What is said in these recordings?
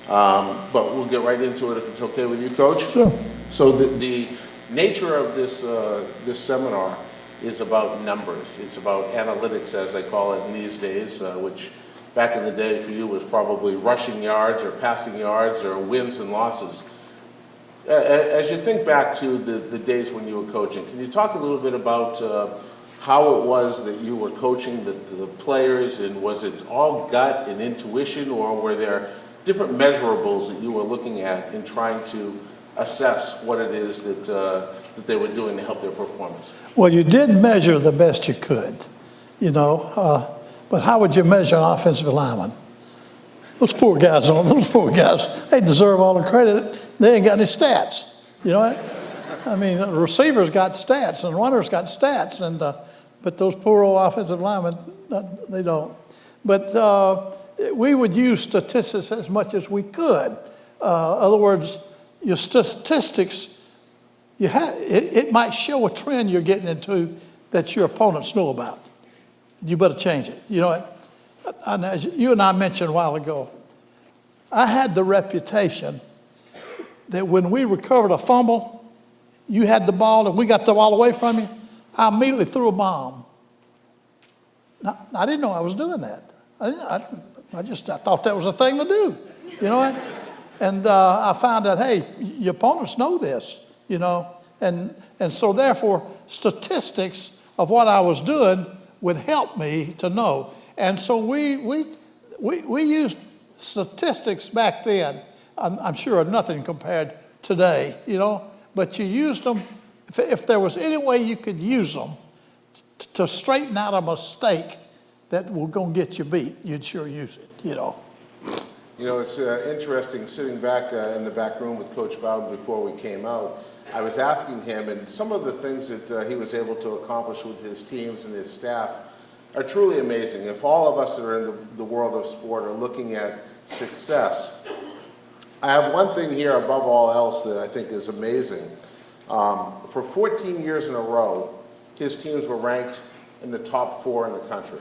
But we'll get right into it if it's okay with you, Coach. Sure. So the nature of this seminar is about numbers. It's about analytics, as they call it in these days, which back in the day for you was probably rushing yards or passing yards or wins and losses. As you think back to the days when you were coaching, can you talk a little bit about how it was that you were coaching the players, and was it all gut and intuition, or were there different measurables that you were looking at in trying to assess what it is that they were doing to help their performance? Well, you did measure the best you could, but how would you measure an offensive lineman? Those poor guys, they deserve all the credit. They ain't got any stats, you know what? I mean, receivers got stats and runners got stats, but those poor old offensive linemen, they don't. But we would use statistics as much as we could. In other words, your statistics, it might show a trend you're getting into that your opponents know about. You better change it. You know what? As you and I mentioned a while ago, I had the reputation that when we recovered a fumble, you had the ball and we got the ball away from you, I immediately threw a bomb. Now, I didn't know I was doing that. I thought that was a thing to do. You know what? And I found out, hey, your opponents know this, and so therefore statistics of what I was doing would help me to know. And so we used statistics back then. I'm sure nothing compared today, but you used them, if there was any way you could use them to straighten out a mistake that was going to get you beat, you'd sure use it, It's interesting sitting back in the back room with Coach Bowden before we came out. I was asking him, and some of the things that he was able to accomplish with his teams and his staff are truly amazing. If all of us that are in the world of sport are looking at success, I have one thing here above all else that I think is amazing. For 14 years in a row, his teams were ranked in the top 4 in the country.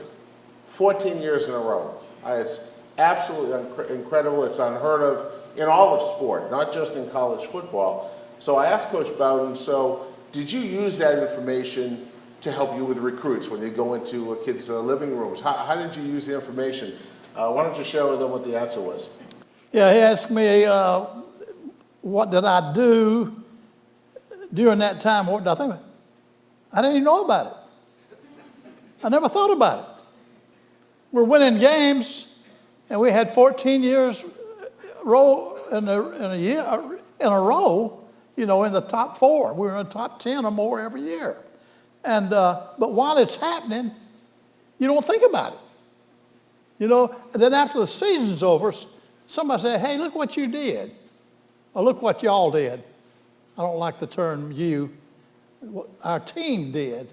14 years in a row. It's absolutely incredible. It's unheard of in all of sport, not just in college football. So I asked Coach Bowden, so did you use that information to help you with recruits when you go into kids' living rooms? How did you use the information? Why don't you share with them what the answer was? Yeah, he asked me, what did I do during that time? What did I think about? I didn't even know about it. I never thought about it. We're winning games, and we had 14 years in a row, in the top 4. We were in the top 10 or more every year. And but while it's happening, you don't think about it. And then after the season's over, somebody say, hey, look what you did. Or look what y'all did. I don't like the term you. What our team did,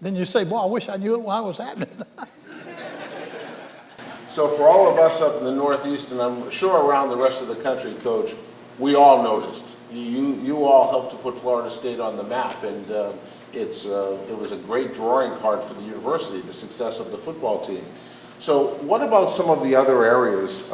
Then you say, boy, I wish I knew it while it was happening. So for all of us up in the Northeast, and I'm sure around the rest of the country, Coach, we all noticed. You all helped to put Florida State on the map, and it was a great drawing card for the university, the success of the football team. So what about some of the other areas?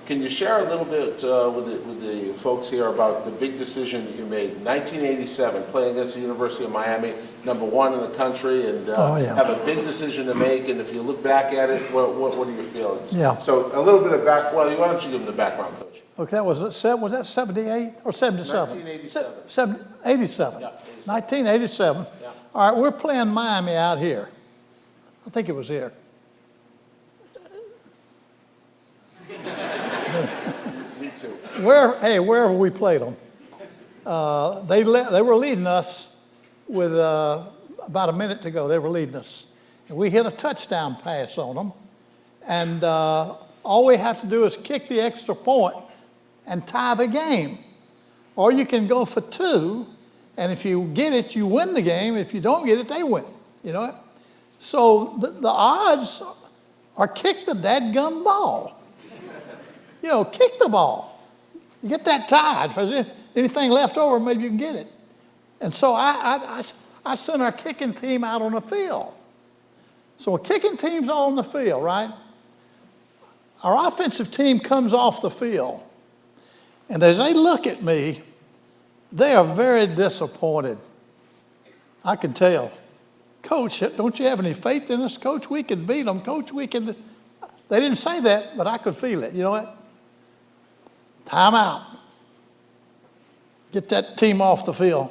Can you share a little bit with the folks here about the big decision that you made in 1987, playing against the University of Miami, #1 in the country, and have a big decision to make? And if you look back at it, what are your feelings? Yeah. So a little bit of why don't you give them the background, Coach? Okay, was that 78 or 77? 1987. 87. Yeah, 1987. Yeah. All right, we're playing Miami out here. I think it was here. Me too. Wherever we played them, they were leading us with about a minute to go. They were leading us, and we hit a touchdown pass on them, and all we have to do is kick the extra point and tie the game, or you can go for 2, and if you get it, you win the game. If you don't get it, they win. So the odds are kick the dadgum ball. Kick the ball. You get that tied. If there's anything left over, maybe you can get it. And so I sent our kicking team out on the field. So a kicking team's all on the field, right? our offensive team comes off the field, and as they look at me, they are very disappointed. I can tell. Coach, don't you have any faith in us? Coach, we can beat them. Coach, we can. They didn't say that, but I could feel it. You know what? Time out. Get that team off the field.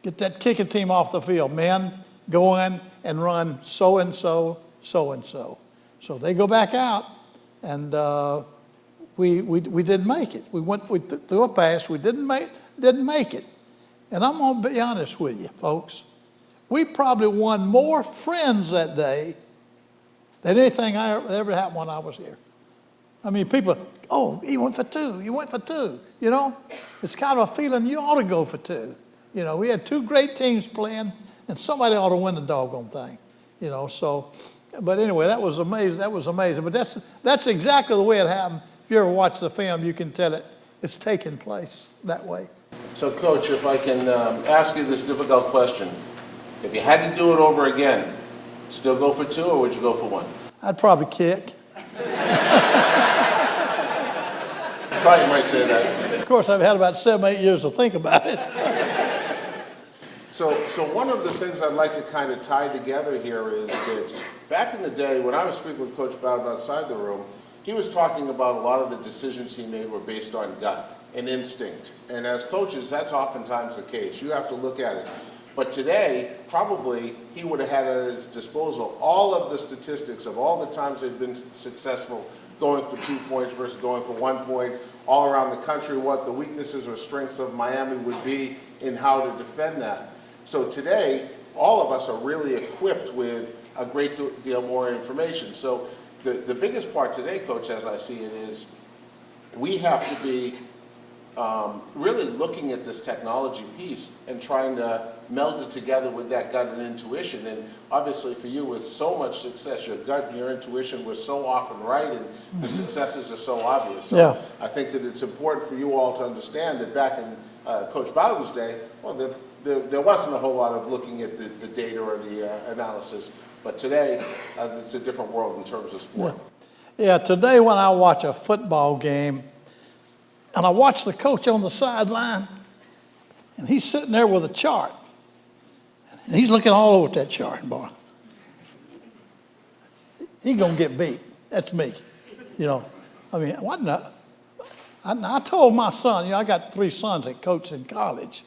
Get that kicking team off the field. Men, go in and run so-and-so, so-and-so. So they go back out, and we didn't make it. We threw a pass. We didn't make it. And I'm going to be honest with you, folks. We probably won more friends that day than anything ever happened when I was here. I mean, people, oh, he went for two. He went for two. You know, it's kind of a feeling you ought to go for two. You know, we had two great teams playing, and somebody ought to win the doggone thing. You know, so, but anyway, that was amazing. That was amazing. But that's exactly the way it happened. If you ever watch the film, you can tell it's taking place that way. So, Coach, if I can ask you this difficult question. If you had to do it over again, still go for two, or would you go for one? I'd probably kick. I thought you might say that. Of course, I've had about 7, 8 years to think about it. So one of the things I'd like to kind of tie together here is that back in the day when I was speaking with Coach Bowden outside the room, he was talking about a lot of the decisions he made were based on gut and instinct. And as coaches, that's oftentimes the case. You have to look at it. But today, probably, he would have had at his disposal all of the statistics of all the times they've been successful going for 2 points versus going for 1 point, all around the country, what the weaknesses or strengths of Miami would be in how to defend that. So today, all of us are really equipped with a great deal more information. So the biggest part today, Coach, as I see it, is we have to be really looking at this technology piece and trying to meld it together with that gut and intuition. And obviously for you, with so much success, your gut and your intuition were so often right, and the successes are so obvious. So yeah. I think that it's important for you all to understand that back in Coach Bowden's day, well, there wasn't a whole lot of looking at the data or the analysis. But today, it's a different world in terms of sport. Yeah, today when I watch a football game, and I watch the coach on the sideline, and he's sitting there with a chart. And he's looking all over at that chart, boy. He's going to get beat. That's me. You know, I mean, what not? I told my son, you know, I got 3 sons that coach in college.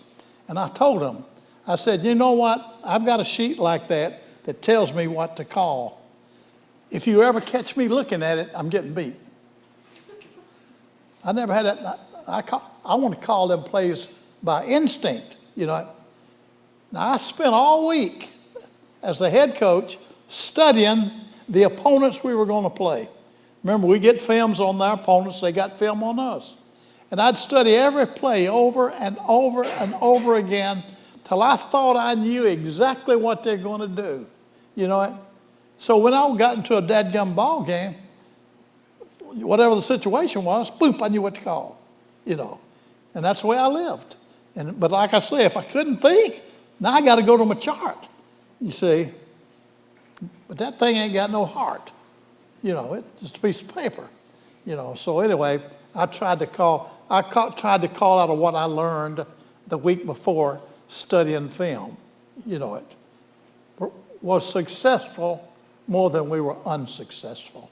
And I told them, I said, you know what? I've got a sheet like that tells me what to call. If you ever catch me looking at it, I'm getting beat. I never had that. I want to call them plays by instinct, you know. Now, I spent all week as the head coach studying the opponents we were going to play. Remember, we get films on their opponents. They got film on us. And I'd study every play over and over and over again till I thought I knew exactly what they're going to do, you know. So when I got into a dadgum ball game, whatever the situation was, boom, I knew what to call, you know. And that's the way I lived. But like I say, if I couldn't think, now I got to go to my chart, you see. But that thing ain't got no heart, you know. It's just a piece of paper, you know. So anyway, I tried to call out of what I learned the week before studying film, you know. It was successful more than we were unsuccessful.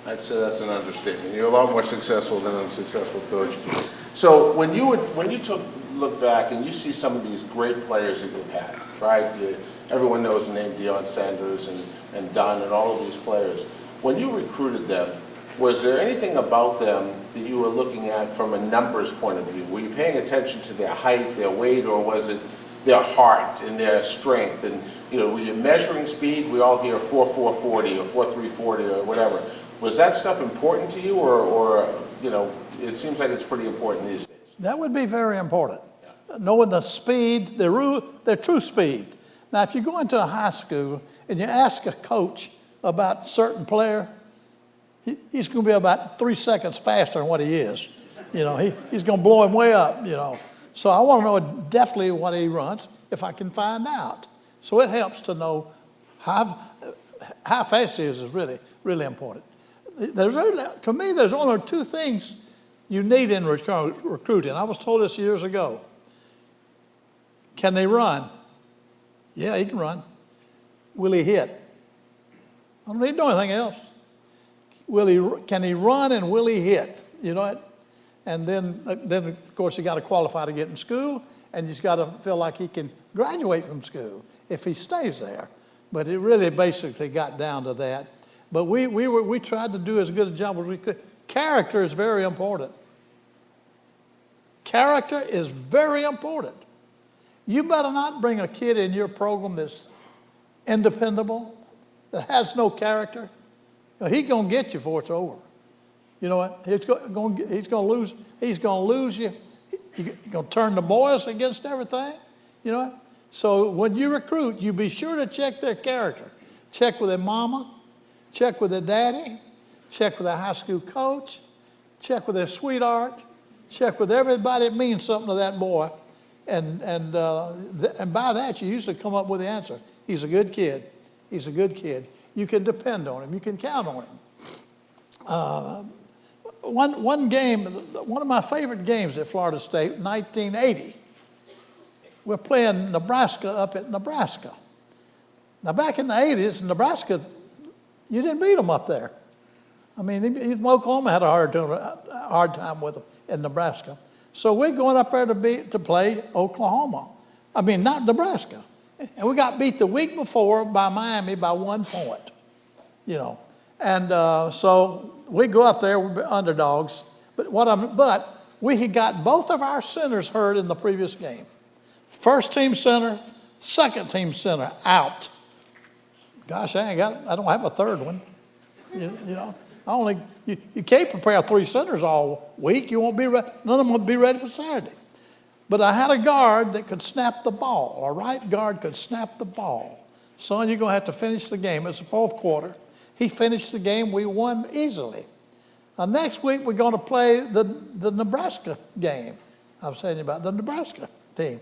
I'd say that's an understatement. You're a lot more successful than unsuccessful, Coach. So when you look back and you see some of these great players that you've had, right? Everyone knows the name Deion Sanders and Dunn and all of these players. When you recruited them, was there anything about them that you were looking at from a numbers point of view? Were you paying attention to their height, their weight, or was it their heart and their strength? And, you know, were you measuring speed? We all hear 4.440 or 4.340 or whatever. Was that stuff important to you, or you know, it seems like it's pretty important these days? That would be very important. Yeah. Knowing the speed, their true speed. Now, if you go into a high school and you ask a coach about a certain player, he's going to be about 3 seconds faster than what he is. You know, he's going to blow him way up, you know. So I want to know definitely what he runs if I can find out. So it helps to know how fast he is really, really important. To me, there's only two things you need in recruiting. I was told this years ago. Can they run? Yeah, he can run. Will he hit? I don't need to know anything else. Can he run and will he hit? You know what? And then of course, you got to qualify to get in school, and he's got to feel like he can graduate from school if he stays there. But it really basically got down to that. But we tried to do as good a job as we could. Character is very important. Character is very important. You better not bring a kid in your program that's independable, that has no character. He's going to get you before it's over. You know what? He's going to lose. He's going to lose you. He's going to turn the boys against everything. You know what? So when you recruit, you be sure to check their character. Check with their mama. Check with their daddy. Check with their high school coach. Check with their sweetheart. Check with everybody that means something to that boy. And by that, you usually come up with the answer. He's a good kid. He's a good kid. You can depend on him. You can count on him. One game, one of my favorite games at Florida State, 1980. We're playing Nebraska up at Nebraska. Now, back in the 80s, Nebraska, you didn't beat them up there. I mean, even Oklahoma had a hard time with them in Nebraska. So we're going up there to play Oklahoma. I mean, not Nebraska. And we got beat the week before by Miami by 1 point, you know. And so we go up there, we're underdogs. But we had got both of our centers hurt in the previous game. First team center, second team center out. Gosh, I don't have a third one. You know, you can't prepare 3 centers all week. You won't be ready. None of them will be ready for Saturday. But I had a guard that could snap the ball. A right guard could snap the ball. Son, you're going to have to finish the game. It's the fourth quarter. He finished the game. We won easily. Next week, we're going to play the Nebraska game. I was telling you about the Nebraska team.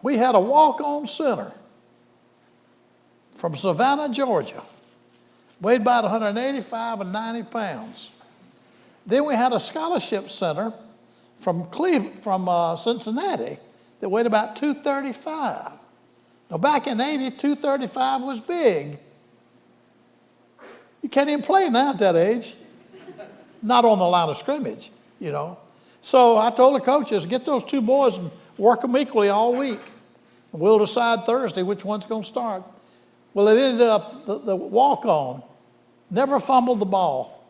We had a walk-on center from Savannah, Georgia. Weighed about 185 and 90 pounds. Then we had a scholarship center from Cincinnati that weighed about 235. Now, back in 80, 235 was big. You can't even play now at that age. Not on the line of scrimmage, you know. So I told the coaches, get those 2 boys and work them equally all week. We'll decide Thursday which one's going to start. Well, it ended up, the walk-on never fumbled the ball.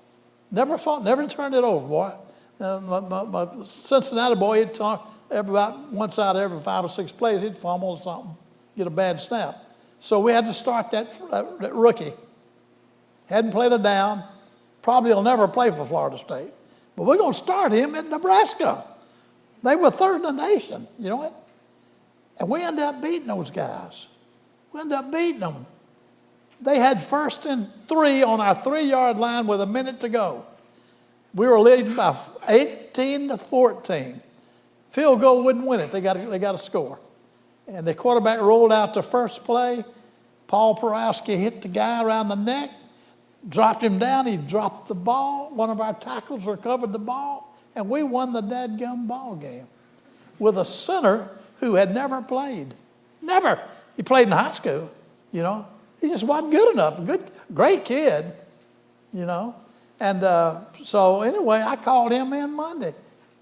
Never turned it over, boy. My Cincinnati boy, he'd talk about once out of every 5 or 6 plays, he'd fumble or something, get a bad snap. So we had to start that rookie. Hadn't played a down. Probably will never play for Florida State. But we're going to start him at Nebraska. They were third in the nation, you know what? And we ended up beating those guys. We ended up beating them. They had 1st and 3 on our 3-yard line with a minute to go. We were leading by 18-14. Field goal wouldn't win it. They got to score. And the quarterback rolled out the first play. Paul Porowski hit the guy around the neck, dropped him down. He dropped the ball. One of our tackles recovered the ball, and we won the dadgum ball game with a center who had never played. Never. He played in high school, you know. He just wasn't good enough. Great kid, you know. And so anyway, I called him in Monday.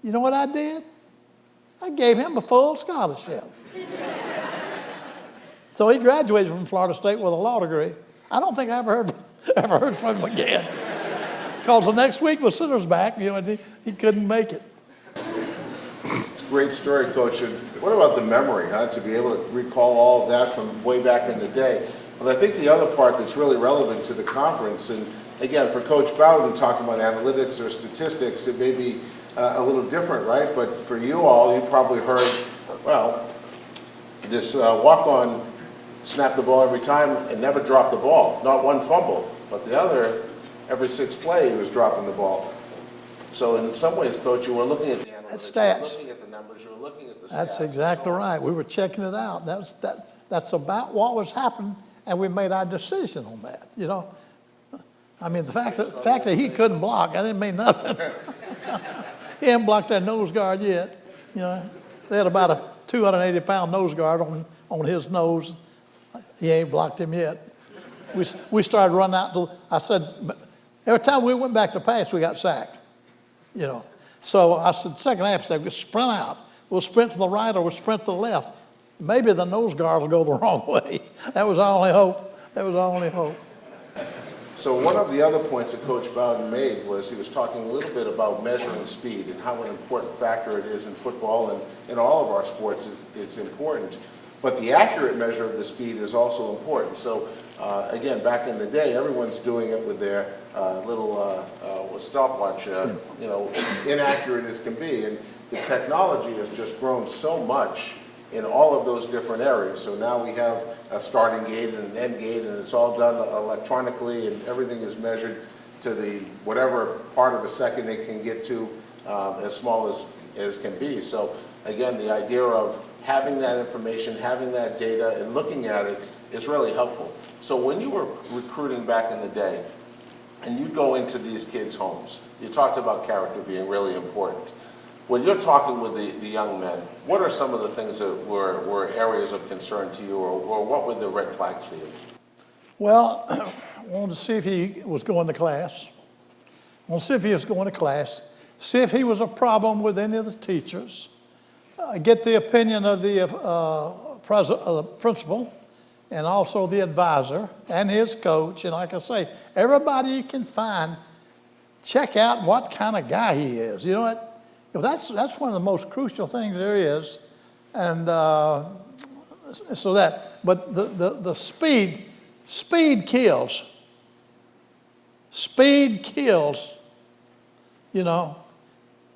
You know what I did? I gave him a full scholarship. So he graduated from Florida State with a law degree. I don't think I ever heard from him again. Because the next week was Center's back, you know, he couldn't make it. It's a great story, Coach. And what about the memory, huh? To be able to recall all of that from way back in the day. But I think the other part that's really relevant to the conference, and again, for Coach Bowden talking about analytics or statistics, it may be a little different, right? But for you all, you probably heard, well, this walk-on snapped the ball every time and never dropped the ball. Not one fumble, but the other, every 6 play, he was dropping the ball. So in some ways, Coach, you were looking at the analytics, you were looking at the numbers, you were looking at the stats. That's exactly right. We were checking it out. That's about what was happening, and we made our decision on that, you know. I mean, the fact that he couldn't block, that didn't mean nothing. He hadn't blocked that nose guard yet. You know, they had about a 280-pound nose guard on his nose. He ain't blocked him yet. We started running out. I said, every time we went back to pass, we got sacked. You know, so I said, second half, we'll sprint out. We'll sprint to the right or we'll sprint to the left. Maybe the nose guard will go the wrong way. That was our only hope. That was our only hope. So one of the other points that Coach Bowden made was he was talking a little bit about measuring speed and how an important factor it is in football and in all of our sports it's important. But the accurate measure of the speed is also important. So again, back in the day, everyone's doing it with their little stopwatch, you know, inaccurate as can be. And the technology has just grown so much in all of those different areas. So now we have a starting gate and an end gate, and it's all done electronically, and everything is measured to the whatever part of a second it can get to, as small as can be. So again, the idea of having that information, having that data, and looking at it is really helpful. So when you were recruiting back in the day, and you go into these kids' homes, you talked about character being really important. When you're talking with the young men, what are some of the things that were areas of concern to you, or what were the red flags for you? Well, I wanted to see if he was going to class. I wanted to see if he was going to class, see if he was a problem with any of the teachers, get the opinion of the principal and also the advisor and his coach. And like I say, everybody you can find, check out what kind of guy he is. You know what? That's one of the most crucial things there is, and so that. But the speed kills. Speed kills. You know,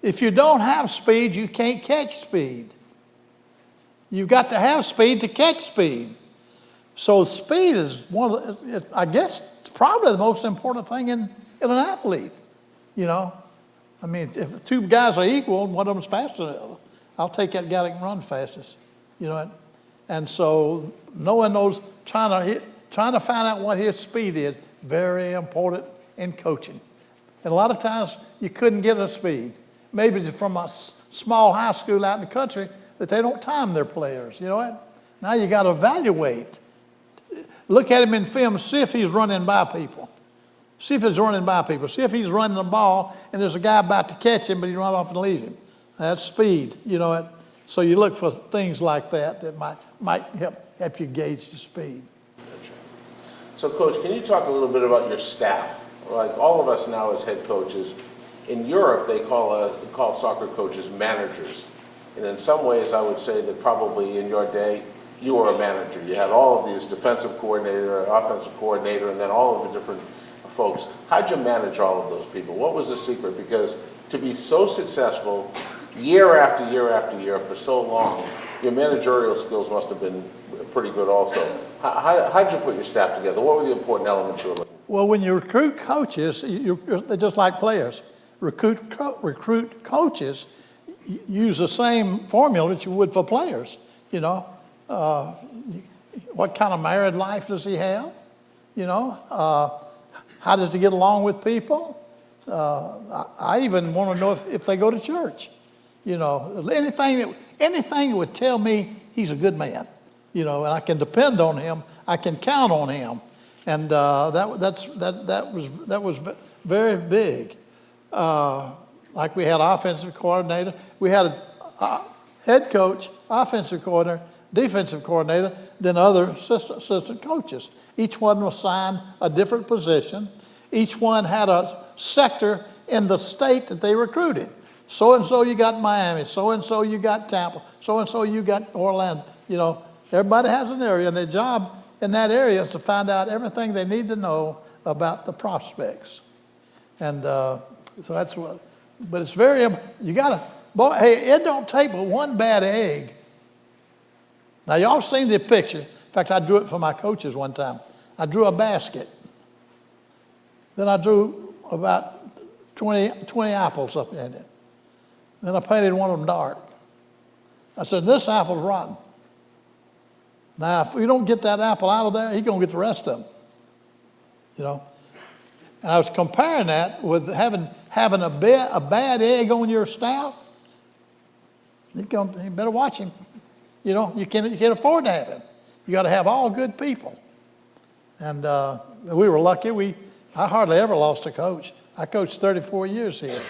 if you don't have speed, you can't catch speed. You've got to have speed to catch speed. So speed is one of the, I guess, it's probably the most important thing in an athlete. You know. I mean, if two guys are equal, one of them's faster than the other. I'll take that guy that can run fastest, you know. And so no one knows, trying to find out what his speed is, very important in coaching. And a lot of times you couldn't get a speed. Maybe it's from a small high school out in the country that they don't time their players, you know what? Now you got to evaluate. Look at him in film, see if he's running by people. See if he's running by people. See if he's running the ball and there's a guy about to catch him, but he run off and leave him. That's speed, you know. So you look for things like that might help you gauge the speed. So, Coach, can you talk a little bit about your staff? Like all of us now as head coaches, in Europe they call soccer coaches managers. And in some ways I would say that probably in your day you were a manager. You had all of these defensive coordinator, offensive coordinator, and then all of the different folks. How'd you manage all of those people? What was the secret? Because to be so successful year after year after year for so long, your managerial skills must have been pretty good also. How'd you put your staff together? What were the important elements you were looking for? Well, when you recruit coaches, they're just like players. Recruit coaches use the same formula that you would for players. You know, what kind of married life does he have? You know, how does he get along with people? I even want to know if they go to church. You know, anything that would tell me he's a good man. You know, and I can depend on him. I can count on him, and that was very big. Like we had offensive coordinator, we had a head coach, offensive coordinator, defensive coordinator, then other assistant coaches. Each one was assigned a different position. Each one had a sector in the state that they recruited. So-and-so you got Miami, so-and-so you got Tampa, so-and-so you got Orlando. You know, everybody has an area, and their job in that area is to find out everything they need to know about the prospects. And so that's what, but it's very, you gotta, boy, hey, it don't take but one bad egg. Now, y'all seen the picture. In fact, I drew it for my coaches one time. I drew a basket. Then I drew about 20 apples up in it. Then I painted one of them dark. I said, this apple's rotten. Now, if we don't get that apple out of there, he's going to get the rest of them. You know, And I was comparing that with having a bad egg on your staff. You better watch him. You know, you can't afford to have him. You got to have all good people. And we were lucky. I hardly ever lost a coach. I coached 34 years here,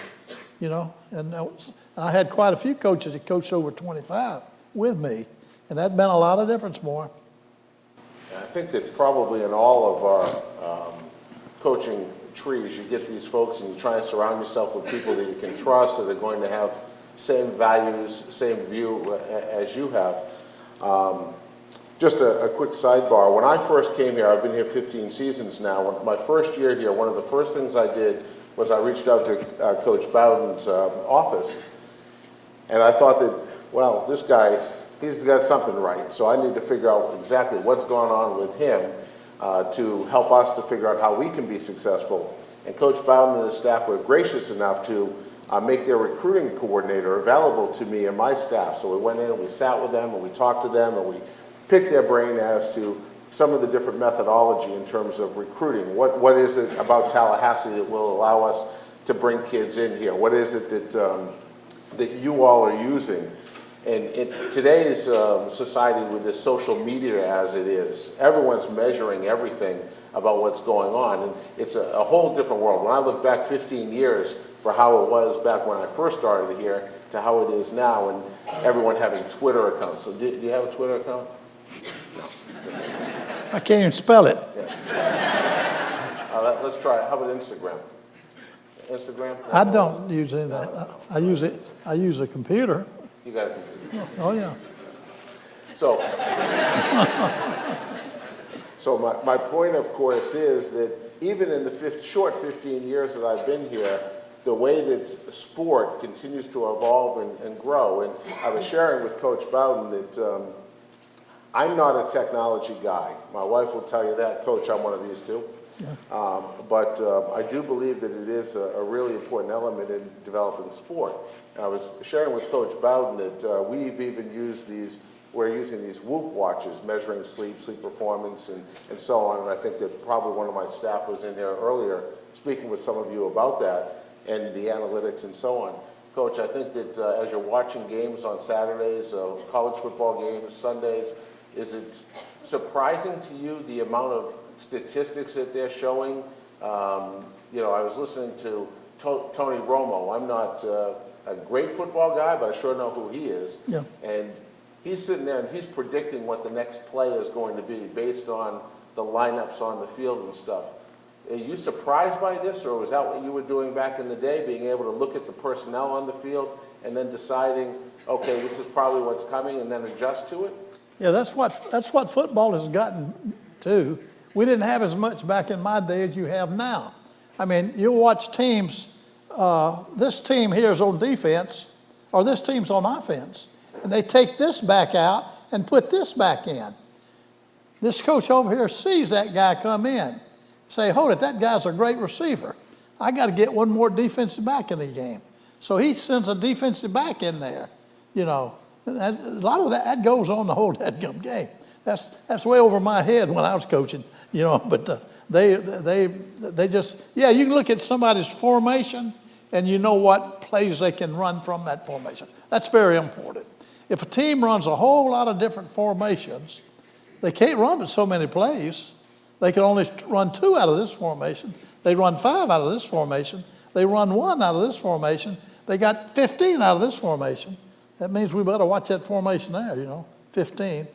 you know, and I had quite a few coaches that coached over 25 with me, and that meant a lot of difference, boy. I think that probably in all of our coaching trees, you get these folks and you try and surround yourself with people that you can trust, that are going to have same values, same view as you have. Just a quick sidebar. When I first came here, I've been here 15 seasons now. My first year here, one of the first things I did was I reached out to Coach Bowden's office, and I thought that, well, this guy, he's got something right, so I need to figure out exactly what's going on with him to help us to figure out how we can be successful. And Coach Bowden and his staff were gracious enough to make their recruiting coordinator available to me and my staff. So we went in and we sat with them and we talked to them and we picked their brain as to some of the different methodology in terms of recruiting. What is it about Tallahassee that will allow us to bring kids in here? What is it that you all are using? And in today's society with this social media as it is, everyone's measuring everything about what's going on. And it's a whole different world. When I look back 15 years for how it was back when I first started here to how it is now, and everyone having Twitter accounts. So do you have a Twitter account? No. I can't even spell it. Yeah. Let's try it. How about Instagram? Instagram? I don't use any of that. I use a computer. You got a computer. Oh, yeah. So, my point, of course, is that even in the short 15 years that I've been here, the way that sport continues to evolve and grow. And I was sharing with Coach Bowden that I'm not a technology guy. My wife will tell you that. Coach, I'm one of these two. Yeah. But I do believe that it is a really important element in developing sport. And I was sharing with Coach Bowden that we've even used we're using these Whoop watches, measuring sleep performance, and so on. And I think that probably one of my staff was in there earlier speaking with some of you about that and the analytics and so on. Coach, I think that as you're watching games on Saturdays, college football games, Sundays, is it surprising to you the amount of statistics that they're showing? You know, I was listening to Tony Romo. I'm not a great football guy, but I sure know who he is. Yeah. And he's sitting there and he's predicting what the next play is going to be based on the lineups on the field and stuff. Are you surprised by this, or was that what you were doing back in the day, being able to look at the personnel on the field and then deciding, okay, this is probably what's coming, and then adjust to it? Yeah, that's what football has gotten to. We didn't have as much back in my day as you have now. I mean, you'll watch teams, this team here is on defense, or this team's on offense, and they take this back out and put this back in. This coach over here sees that guy come in. Say, hold it, that guy's a great receiver. I got to get one more defensive back in the game. So he sends a defensive back in there, you know. A lot of that goes on the whole dadgum game. That's way over my head when I was coaching, you know. But they just, yeah, you can look at somebody's formation and you know what plays they can run from that formation. That's very important. If a team runs a whole lot of different formations, they can't run but so many plays. They can only run 2 out of this formation. They run 5 out of this formation. They run 1 out of this formation. They got 15 out of this formation. That means we better watch that formation there, you know, 15.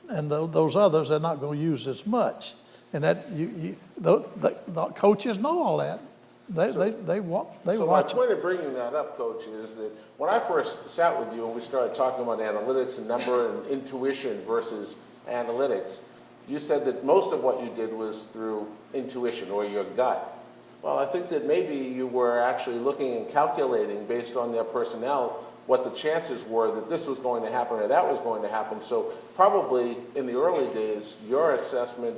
And those others, they're not going to use as much. And that the coaches know all that. They watch. So my point of bringing that up, Coach, is that when I first sat with you and we started talking about analytics and number and intuition versus analytics, you said that most of what you did was through intuition or your gut. Well, I think that maybe you were actually looking and calculating based on their personnel what the chances were that this was going to happen or that was going to happen. So probably in the early days, your assessment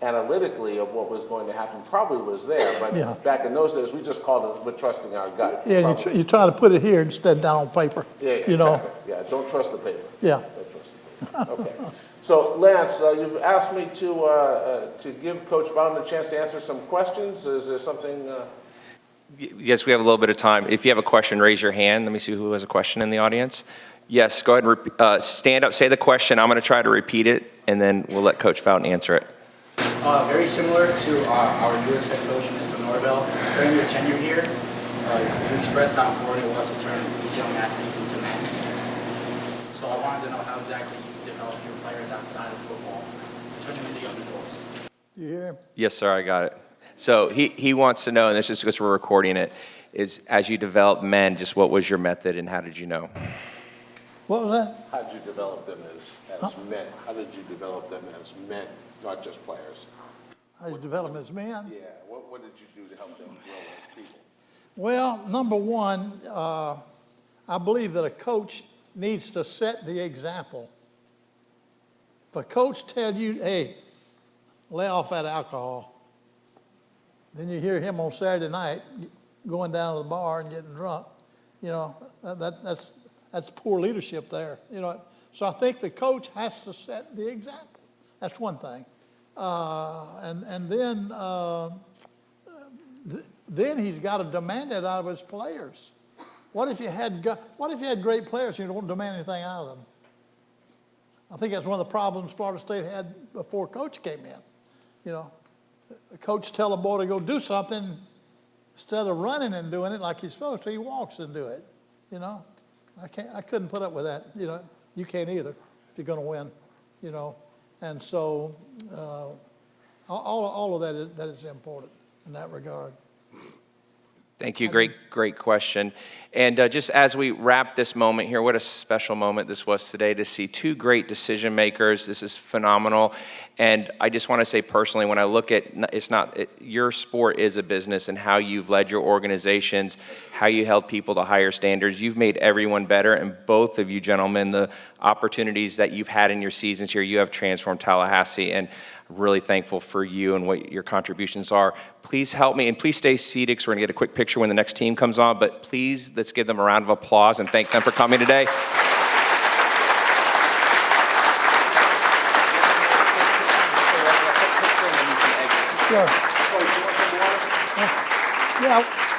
analytically of what was going to happen probably was there. But yeah, back in those days, we just called it, we're trusting our gut. Yeah, you try to put it here instead down on paper. Yeah, you exactly. know? Yeah, don't trust the paper. Yeah. Don't trust the paper. Okay. So, Lance, you've asked me to give Coach Bowden a chance to answer some questions. Is there something? Yes, we have a little bit of time. If you have a question, raise your hand. Let me see who has a question in the audience. Yes, go ahead and stand up, say the question. I'm going to try to repeat it, and then we'll let Coach Bowden answer it. Very similar to our newest head coach, Mr. Norvell. During your tenure here, you expressed how important it was to turn these young athletes into men. So I wanted to know how exactly you develop your players outside of football, turn them into young adults. You hear him? Yes, sir, I got it. So he wants to know, and this is because we're recording it, is as you develop men, just what was your method and how did you know? What was that? How did you develop them as men? How did you develop them as men, not just players? How you develop them as men? Yeah, what did you do to help them grow as people? Well, number one, I believe that a coach needs to set the example. If a coach tells you, hey, lay off that alcohol, then you hear him on Saturday night going down to the bar and getting drunk, you know, that's poor leadership there, you know. So I think the coach has to set the example. That's one thing. And then he's got to demand it out of his players. What if you had great players and you don't demand anything out of them? I think that's one of the problems Florida State had before Coach came in. You know, the coach tell a boy to go do something, instead of running and doing it like he's supposed to, he walks and do it. You know, I couldn't put up with that. You know, you can't either if you're going to win. You know, and so all of that is important in that regard. Thank you. Great question. And just as we wrap this moment here, what a special moment this was today to see two great decision makers. This is phenomenal. And I just want to say personally, when I look at your sport is a business and how you've led your organizations, how you held people to higher standards, you've made everyone better. And both of you gentlemen, the opportunities that you've had in your seasons here, you have transformed Tallahassee. And really thankful for you and what your contributions are. Please help me, and please stay seated because we're going to get a quick picture when the next team comes on, but please, let's give them a round of applause and thank them for coming today. Sure. Yeah.